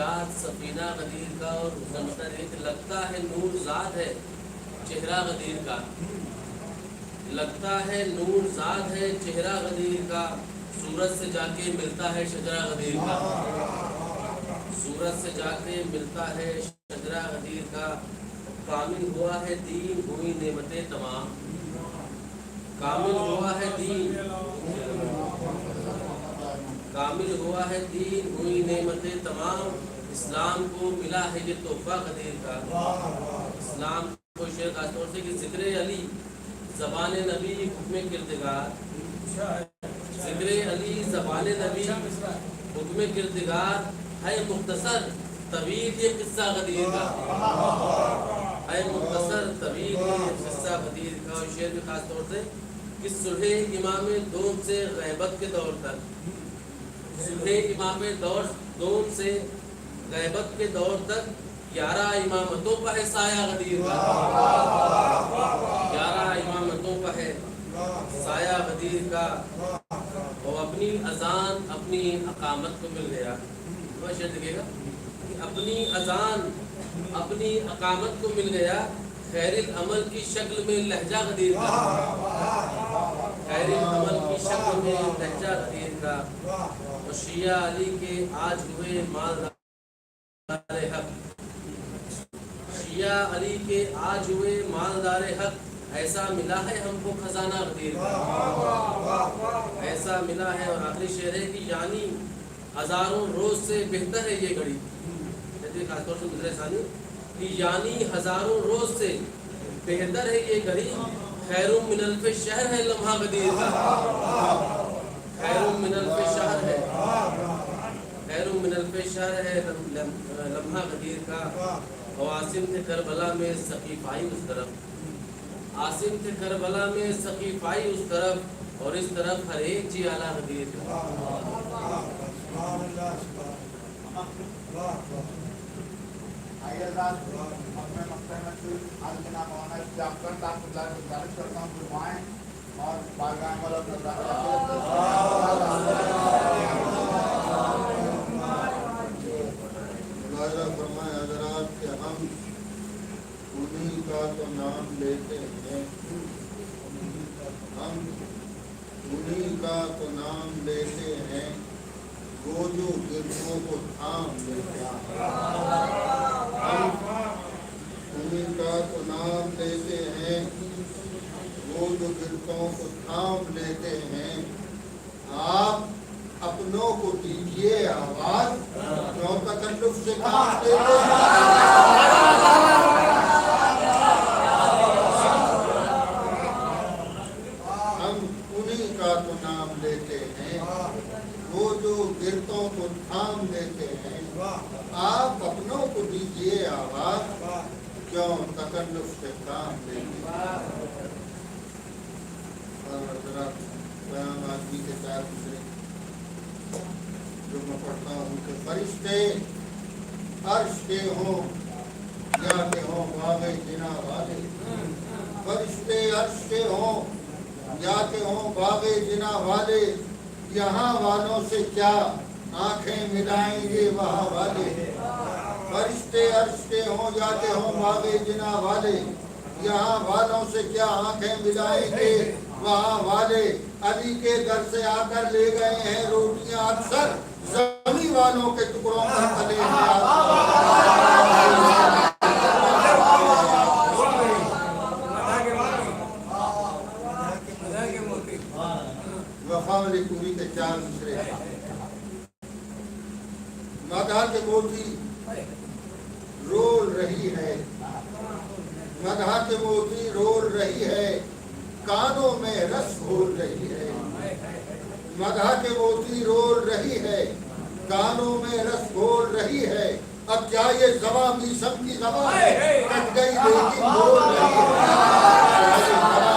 جات سفینہ غدیر کا، اور اس کا مطلب ہے کہ لگتا ہے نور ذات ہے چہرہ غدیر کا، لگتا ہے نور ذات ہے چہرہ غدیر کا، سورج سے جا کے ملتا ہے شجرہ غدیر کا، سورج سے جا کے ملتا ہے شجرہ غدیر کا، کامل ہوا ہے دین ہوئی نعمتیں تمام، کامل ہوا ہے دین، کامل ہوا ہے دین ہوئی نعمتیں تمام، اسلام کو ملا ہے یہ تحفہ غدیر کا، اسلام کو شیخ خاص طور سے کہ ذکر علی زبان نبی حکم کردگار، ذکر علی زبان نبی حکم کردگار، ہے مختصر طویل یہ قصہ غدیر کا، ہے مختصر طویل یہ قصہ غدیر کا، اور شعر بھی خاص طور سے کہ صلح امام دوم سے غیبت کے دور تک، صلح امام دوم سے غیبت کے دور تک 11 امامتوں کا ہے سایہ غدیر کا، 11 امامتوں کا ہے سایہ غدیر کا، اور اپنی اذان اپنی اقامت کو مل گیا، وہ شعر دیکھے گا کہ اپنی اذان اپنی اقامت کو مل گیا، خیر العمل کی شکل میں لہجہ غدیر کا، خیر العمل کی شکل میں لہجہ غدیر کا، اور شیعہ علی کے آج ہوئے مالدار حق، شیعہ علی کے آج ہوئے مالدار حق، ایسا ملا ہے ہم کو خزانہ غدیر کا، ایسا ملا ہے، اور آخری شعر ہے کہ یعنی ہزاروں روز سے بہتر ہے یہ گھڑی، خاص طور سے گزرے ثانی کہ یعنی ہزاروں روز سے بہتر ہے یہ گھڑی، خیر من الف شہر ہے لمحہ غدیر کا، خیر من الف شہر ہے، خیر من الف شہر ہے لمحہ غدیر کا، اور عاصم تھے کربلا میں سقیفائی اس طرف، عاصم تھے کربلا میں سقیفائی اس طرف، اور اس طرف ہر ایک جی اعلیٰ غدیر کا۔ آئیے حضرات اپنے مقطع میں آج جناب مولانا اشتیاق اکرم صاحب کو گزارش کرتا ہوں کہ دعائیں اور بارگاہ مولا ملاحظہ فرمائے حضرات کہ ہم انہی کا تو نام لیتے ہیں، ہم انہی کا تو نام لیتے ہیں، وہ جو گردوں کو تھام لیتے ہیں، ہم انہی کا تو نام لیتے ہیں، وہ جو گردوں کو تھام لیتے ہیں، آپ اپنوں کو دیجئے آواز، کیوں تکلف سے کام لیتے ہیں؟ ہم انہی کا تو نام لیتے ہیں، وہ جو گردوں کو تھام لیتے ہیں، آپ اپنوں کو دیجئے آواز، کیوں تکلف سے کام لیتے ہیں؟ اور حضرات بیان آدمی کے چار دوسرے جو میں پڑھتا ہوں کہ فرشتے عرش کے ہوں یا کہ ہوں باغ جنا والے، فرشتے عرش کے ہوں یا کہ ہوں باغ جنا والے، یہاں والوں سے کیا آنکھیں ملائیں گے وہاں والے، فرشتے عرش کے ہوں یا کہ ہوں باغ جنا والے، یہاں والوں سے کیا آنکھیں ملائیں گے وہاں والے، علی کے در سے آ کر لے گئے ہیں روٹیاں اکثر، زمین والوں کے ٹکڑوں پر تلے ہیں، وفاولی پوری کے چار دوسرے مدح کے موتی رول رہی ہے، مدح کے موتی رول رہی ہے، کانوں میں رس گھول رہی ہے، مدح کے موتی رول رہی ہے، کانوں میں رس گھول رہی ہے، اب کیا یہ زباں میسم کی زباں کٹ گئی لیکن بول رہی ہے،